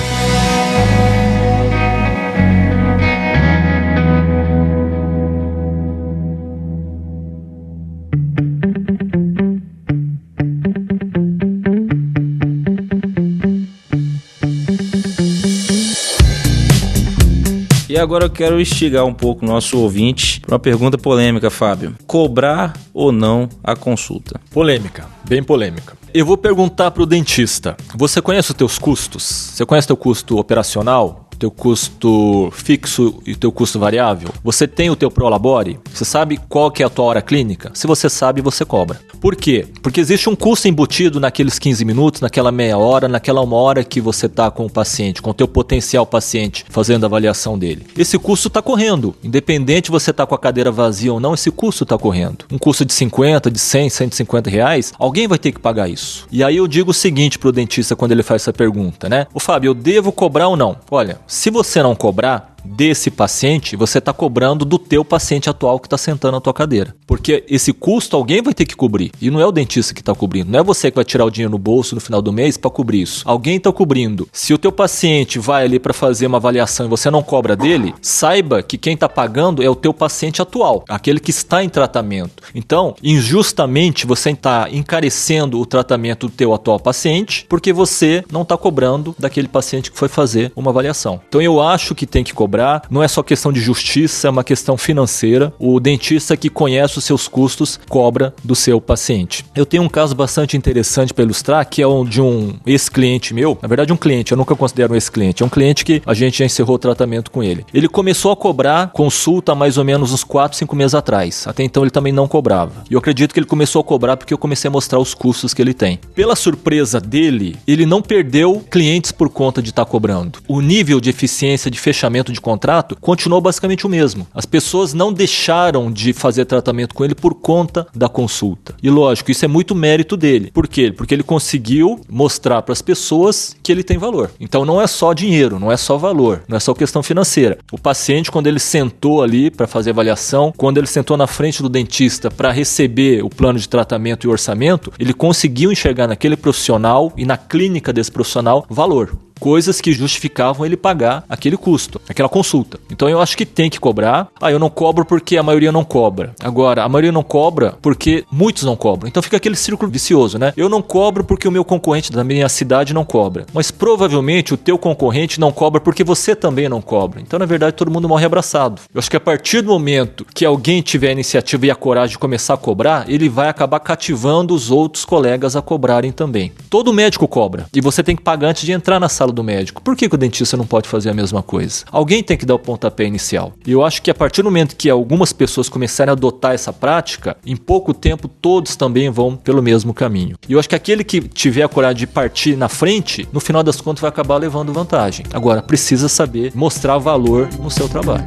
E agora eu quero instigar um pouco o nosso ouvinte para uma pergunta polêmica, Fábio. Cobrar ou não a consulta? Polêmica, bem polêmica. Eu vou perguntar para o dentista, você conhece os teus custos? Você conhece o teu custo operacional? Teu custo fixo e teu custo variável? Você tem o teu Prolabore? Você sabe qual que é a tua hora clínica? Se você sabe, você cobra. Por quê? Porque existe um custo embutido naqueles 15 minutos, naquela meia hora, naquela uma hora que você está com o paciente, com o teu potencial paciente, fazendo a avaliação dele. Esse custo está correndo. Independente você estar com a cadeira vazia ou não, esse custo está correndo. Um custo de 50, de 100, 150 reais, alguém vai ter que pagar isso. E aí eu digo o seguinte pro dentista quando ele faz essa pergunta, né? Ô Fábio, eu devo cobrar ou não? Olha, se você não cobrar desse paciente, você está cobrando do teu paciente atual que está sentando na tua cadeira. Porque esse custo alguém vai ter que cobrir. E não é o dentista que está cobrindo. Não é você que vai tirar o dinheiro no bolso no final do mês para cobrir isso. Alguém está cobrindo. Se o teu paciente vai ali para fazer uma avaliação e você não cobra dele, saiba que quem está pagando é o teu paciente atual, aquele que está em tratamento. Então, injustamente, você está encarecendo o tratamento do teu atual paciente porque você não está cobrando daquele paciente que foi fazer uma avaliação. Então, eu acho que tem que cobrar. Não é só questão de justiça, é uma questão financeira. O dentista que conhece os seus custos cobra do seu paciente. Eu tenho um caso bastante interessante para ilustrar, que é de um ex-cliente meu. Na verdade, um cliente, eu nunca considero um ex-cliente. É um cliente que a gente já encerrou o tratamento com ele. Ele começou a cobrar consulta há mais ou menos uns 4, 5 meses atrás. Até então ele também não cobrava. E eu acredito que ele começou a cobrar porque eu comecei a mostrar os custos que ele tem. Pela surpresa dele, ele não perdeu clientes por conta de estar cobrando. O nível de eficiência de fechamento de de contrato, continuou basicamente o mesmo. As pessoas não deixaram de fazer tratamento com ele por conta da consulta. E lógico, isso é muito mérito dele. Por quê? Porque ele conseguiu mostrar para as pessoas que ele tem valor. Então não é só dinheiro, não é só valor, não é só questão financeira. O paciente, quando ele sentou ali para fazer avaliação, quando ele sentou na frente do dentista para receber o plano de tratamento e orçamento, ele conseguiu enxergar naquele profissional e na clínica desse profissional valor. Coisas que justificavam ele pagar aquele custo, aquela consulta. Então eu acho que tem que cobrar. Eu não cobro porque a maioria não cobra. Agora, a maioria não cobra porque muitos não cobram. Então fica aquele círculo vicioso, né? Eu não cobro porque o meu concorrente da minha cidade não cobra. Mas provavelmente o teu concorrente não cobra porque você também não cobra. Então, na verdade, todo mundo morre abraçado. Eu acho que a partir do momento que alguém tiver a iniciativa e a coragem de começar a cobrar, ele vai acabar cativando os outros colegas a cobrarem também. Todo médico cobra. E você tem que pagar antes de entrar na sala do médico. Por que o dentista não pode fazer a mesma coisa? Alguém tem que dar o pontapé inicial. E eu acho que a partir do momento que algumas pessoas começarem a adotar essa prática, em pouco tempo todos também vão pelo mesmo caminho. E eu acho que aquele que tiver a coragem de partir na frente, no final das contas vai acabar levando vantagem. Agora, precisa saber mostrar valor no seu trabalho.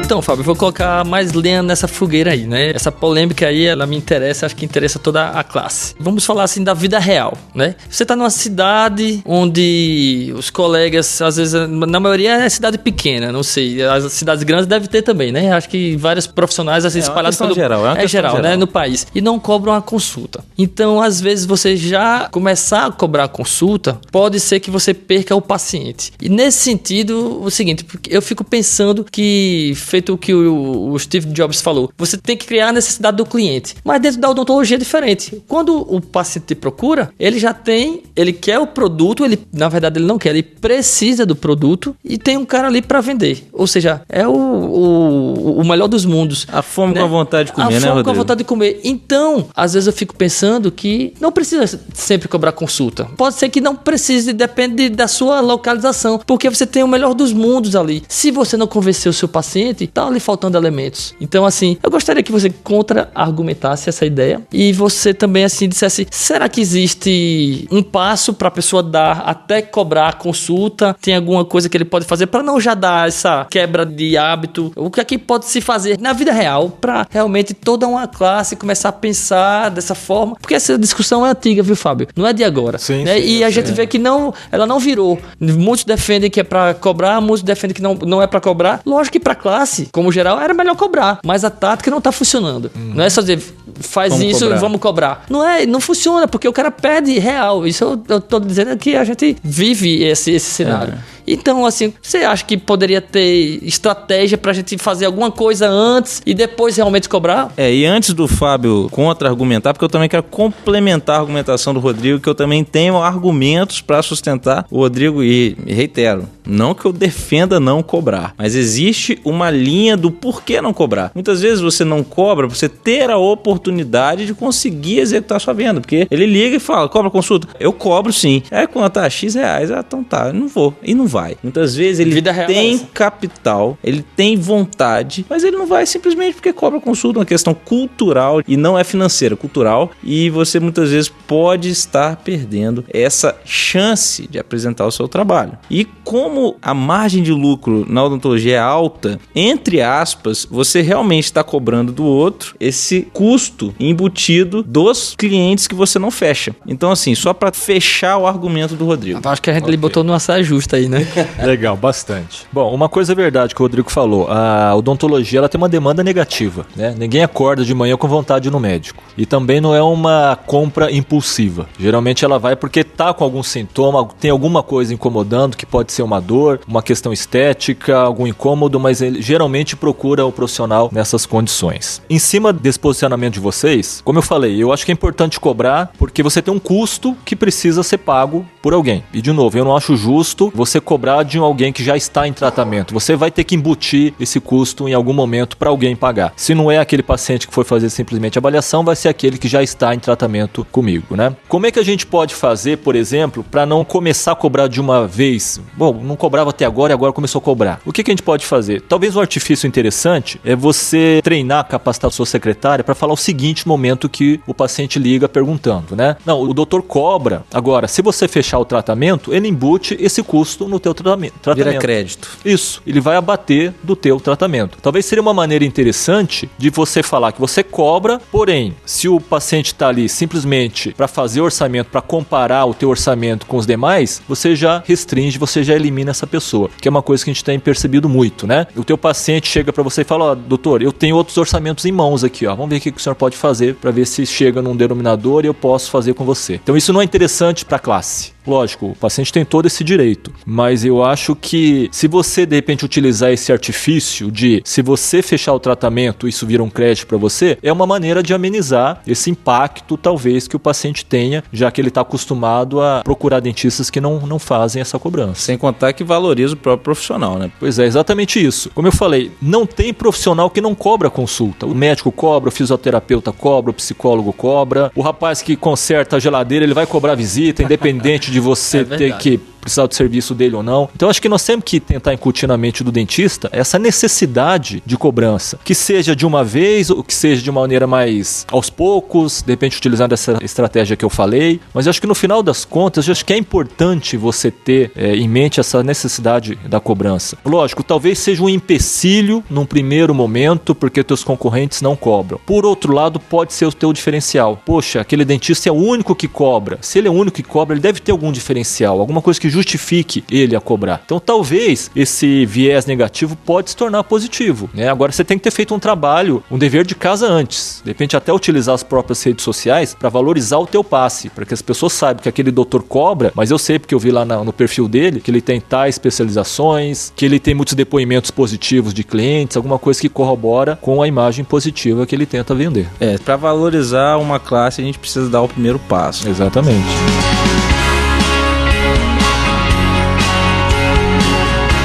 Então, Fábio, eu vou colocar mais lenha nessa fogueira aí, né? Essa polêmica aí, ela me interessa, acho que interessa toda a classe. Vamos falar assim da vida real, né? Você tá numa cidade onde os colegas, às vezes, na maioria é cidade pequena, não sei, as cidades grandes devem ter também, né? Acho que vários profissionais assim espalhados pelo geral, né, no país, e não cobram a consulta. Então, às vezes, você já começar a cobrar a consulta, pode ser que você perca o paciente. E nesse sentido, o seguinte, eu fico pensando que feito o que o Steve Jobs falou, você tem que criar a necessidade do cliente, mas dentro da odontologia é diferente. Quando o paciente te procura, ele já tem, ele quer o produto, na verdade ele não quer, ele precisa do produto e tem um cara ali para vender, ou seja, é o melhor dos mundos. A fome, né? Com a vontade de comer, né, Rodrigo? A fome com a vontade de comer. Então, às vezes eu fico pensando que não precisa sempre cobrar consulta. Pode ser que não precise, depende da sua localização, porque você tem o melhor dos mundos ali. Se você não convencer o seu paciente, tá ali faltando elementos. Então, assim, eu gostaria que você contra-argumentasse essa ideia e você também, assim, dissesse, será que existe um passo para a pessoa dar até cobrar a consulta? Tem alguma coisa que ele pode fazer para não já dar essa quebra de hábito? O que é que pode se fazer na vida real para realmente toda uma classe começar a pensar dessa forma? Porque essa discussão é antiga, viu, Fábio? Não é de agora. Sim, né? Sim, e a gente vê que não, ela não virou. Muitos defendem que é para cobrar, muitos defendem que não é para cobrar. Lógico que para classe, como geral, era melhor cobrar, mas a tática não tá funcionando. Não é só dizer, faz isso e vamos cobrar. Não funciona, porque o cara pede real. Isso eu tô dizendo que a gente vive esse cenário. Então, assim, você acha que poderia ter estratégia pra gente fazer alguma coisa antes e depois realmente cobrar? E antes do Fábio contra-argumentar, porque eu também quero complementar a argumentação do Rodrigo, que eu também tenho argumentos pra sustentar o Rodrigo e reitero, não que eu defenda não cobrar, mas existe uma linha do porquê não cobrar. Muitas vezes você não cobra pra você ter a oportunidade de conseguir executar a sua venda, porque ele liga e fala, cobra consulta. Eu cobro sim. Quanto tá? X reais. Então tá, eu não vou. E não vai. Muitas vezes ele tem capital, ele tem vontade, mas ele não vai simplesmente porque cobra consulta, uma questão cultural e não é financeira, cultural, e você muitas vezes pode estar perdendo essa chance de apresentar o seu trabalho. E como a margem de lucro na odontologia é alta, entre aspas, você realmente está cobrando do outro esse custo embutido dos clientes que você não fecha. Então assim, só para fechar o argumento do Rodrigo. Acho que a gente botou numa saia justa aí, né? Legal, bastante. Bom, uma coisa é verdade que o Rodrigo falou, a odontologia ela tem uma demanda negativa, né? Ninguém acorda de manhã com vontade de ir no médico. E também não é uma compra impulsiva. Geralmente ela vai porque tá com algum sintoma, tem alguma coisa incomodando, que pode ser uma dor, uma questão estética, algum incômodo, mas ele geralmente procura o profissional nessas condições. Em cima desse posicionamento de vocês, como eu falei, eu acho que é importante cobrar porque você tem um custo que precisa ser pago por alguém. E de novo, eu não acho justo você cobrar cobrar de alguém que já está em tratamento. Você vai ter que embutir esse custo em algum momento para alguém pagar. Se não é aquele paciente que foi fazer simplesmente a avaliação, vai ser aquele que já está em tratamento comigo, né? Como é que a gente pode fazer, por exemplo, para não começar a cobrar de uma vez? Bom, não cobrava até agora e agora começou a cobrar. O que a gente pode fazer? Talvez um artifício interessante é você treinar, capacitar a sua secretária para falar o seguinte momento que o paciente liga perguntando, né? Não, o doutor cobra. Agora, se você fechar o tratamento, ele embute esse custo no teu tratamento. Vira crédito. Isso, ele vai abater do teu tratamento. Talvez seria uma maneira interessante de você falar que você cobra, porém, se o paciente está ali simplesmente para fazer orçamento, para comparar o teu orçamento com os demais, você já restringe, você já elimina essa pessoa, que é uma coisa que a gente tem percebido muito, né? O teu paciente chega para você e fala, ó, doutor, eu tenho outros orçamentos em mãos aqui, ó, vamos ver o que o senhor pode fazer para ver se chega num denominador e eu posso fazer com você. Então isso não é interessante para a classe. Lógico, o paciente tem todo esse direito, mas eu acho que se você de repente utilizar esse artifício de se você fechar o tratamento, isso vira um crédito para você, é uma maneira de amenizar esse impacto talvez que o paciente tenha, já que ele está acostumado a procurar dentistas que não fazem essa cobrança. Sem contar que valoriza o próprio profissional, né? Pois é, exatamente isso. Como eu falei, não tem profissional que não cobra consulta. O médico cobra, o fisioterapeuta cobra, o psicólogo cobra, o rapaz que conserta a geladeira, ele vai cobrar visita, independente de você ter que precisar do serviço dele ou não. Então acho que nós temos que tentar incutir na mente do dentista essa necessidade de cobrança, que seja de uma vez ou que seja de uma maneira mais aos poucos, de repente utilizando essa estratégia que eu falei, mas eu acho que no final das contas, eu acho que é importante você ter em mente essa necessidade da cobrança. Lógico, talvez seja um empecilho num primeiro momento, porque teus concorrentes não cobram. Por outro lado, pode ser o teu diferencial. Poxa, aquele dentista é o único que cobra. Se ele é o único que cobra, ele deve ter algum diferencial, alguma coisa que justifique ele a cobrar. Então talvez esse viés negativo pode se tornar positivo, né? Agora você tem que ter feito um trabalho, um dever de casa antes. De repente até utilizar as próprias redes sociais para valorizar o teu passe, para que as pessoas saibam que aquele doutor cobra, mas eu sei porque eu vi lá no perfil dele que ele tem tais especializações, que ele tem muitos depoimentos positivos de clientes, alguma coisa que corrobora com a imagem positiva que ele tenta vender. Para valorizar uma classe a gente precisa dar o primeiro passo. Exatamente.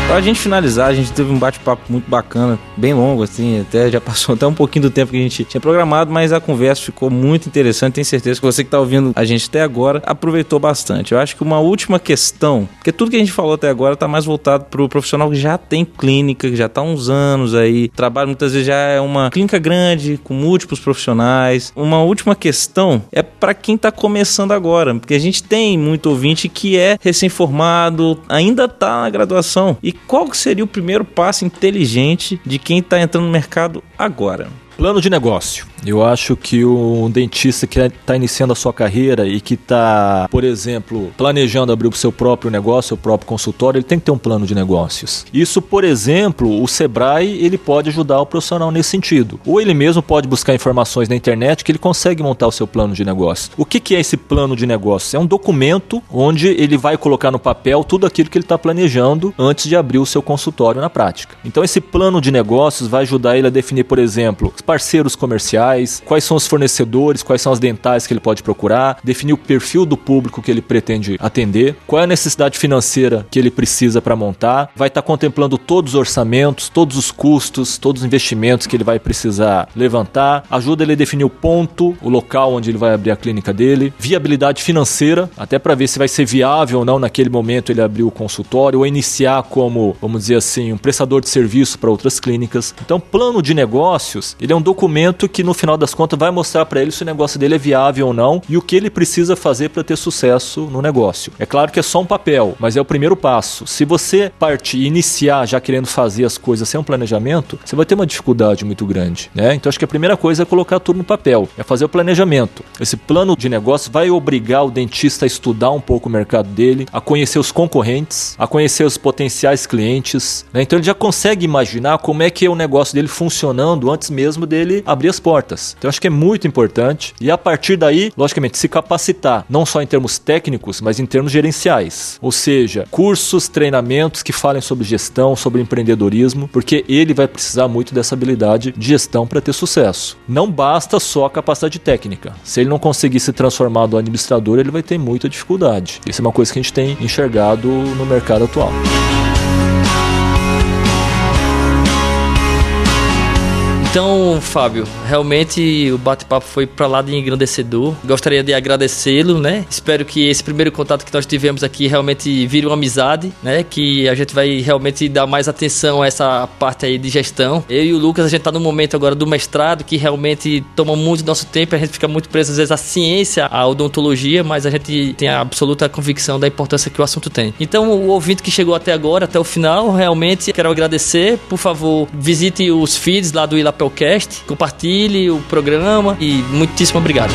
Pra gente finalizar, a gente teve um bate-papo muito bacana, bem longo, assim, até já passou até um pouquinho do tempo que a gente tinha programado, mas a conversa ficou muito interessante. Tenho certeza que você que tá ouvindo a gente até agora aproveitou bastante. Eu acho que uma última questão, porque tudo que a gente falou até agora tá mais voltado pro profissional que já tem clínica, que já tá há uns anos aí, trabalha muitas vezes já é uma clínica grande, com múltiplos profissionais. Uma última questão é para quem tá começando agora, porque a gente tem muito ouvinte que é recém-formado, ainda tá na graduação. E qual que seria o primeiro passo inteligente de quem está entrando no mercado agora? Plano de negócio. Eu acho que o dentista que está iniciando a sua carreira e que está, por exemplo, planejando abrir o seu próprio negócio, seu próprio consultório, ele tem que ter um plano de negócios. Isso, por exemplo, o Sebrae, ele pode ajudar o profissional nesse sentido. Ou ele mesmo pode buscar informações na internet que ele consegue montar o seu plano de negócio. O que é esse plano de negócio? É um documento onde ele vai colocar no papel tudo aquilo que ele está planejando antes de abrir o seu consultório na prática. Então esse plano de negócios vai ajudar ele a definir, por exemplo, os parceiros comerciais, quais são os fornecedores, quais são as dentais que ele pode procurar, definir o perfil do público que ele pretende atender, qual é a necessidade financeira que ele precisa para montar, vai estar contemplando todos os orçamentos, todos os custos, todos os investimentos que ele vai precisar levantar, ajuda ele a definir o ponto, o local onde ele vai abrir a clínica dele, viabilidade financeira, até para ver se vai ser viável ou não naquele momento ele abrir o consultório ou iniciar como, vamos dizer assim, um prestador de serviço para outras clínicas. Então, plano de negócios, ele é um documento que no final das contas vai mostrar para ele se o negócio dele é viável ou não e o que ele precisa fazer para ter sucesso no negócio. É claro que é só um papel, mas é o primeiro passo. Se você partir e iniciar já querendo fazer as coisas sem um planejamento, você vai ter uma dificuldade muito grande, né? Então acho que a primeira coisa é colocar tudo no papel, é fazer o planejamento. Esse plano de negócio vai obrigar o dentista a estudar um pouco o mercado dele, a conhecer os concorrentes, a conhecer os potenciais clientes, né? Então ele já consegue imaginar como é que é o negócio dele funcionando antes mesmo dele abrir as portas. portas. Então eu acho que é muito importante e a partir daí, logicamente, se capacitar, não só em termos técnicos, mas em termos gerenciais. Ou seja, cursos, treinamentos que falem sobre gestão, sobre empreendedorismo, porque ele vai precisar muito dessa habilidade de gestão para ter sucesso. Não basta só a capacidade técnica. Se ele não conseguir se transformar do administrador, ele vai ter muita dificuldade. Isso é uma coisa que a gente tem enxergado no mercado atual. Então, Fábio, realmente o bate-papo foi para lá de engrandecedor. Gostaria de agradecê-lo, né? Espero que esse primeiro contato que nós tivemos aqui realmente vire uma amizade, né? Que a gente vai realmente dar mais atenção a essa parte aí de gestão. Eu e o Lucas, a gente tá no momento agora do mestrado, que realmente toma muito do nosso tempo. A gente fica muito preso, às vezes, à ciência, à odontologia, mas a gente tem a absoluta convicção da importância que o assunto tem. Então, o ouvinte que chegou até agora, até o final, realmente quero agradecer. Por favor, visite os feeds lá do ILAPelcast, compartilhe o programa e muitíssimo obrigado.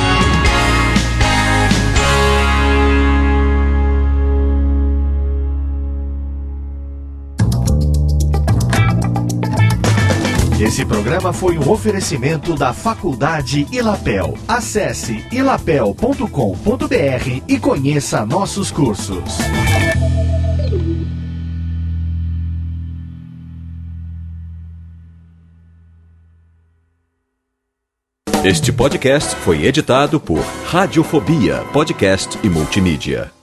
Esse programa foi um oferecimento da Faculdade ILAPEL. Acesse ilapel.com.br e conheça nossos cursos. Este podcast foi editado por Radiofobia, podcast e multimídia.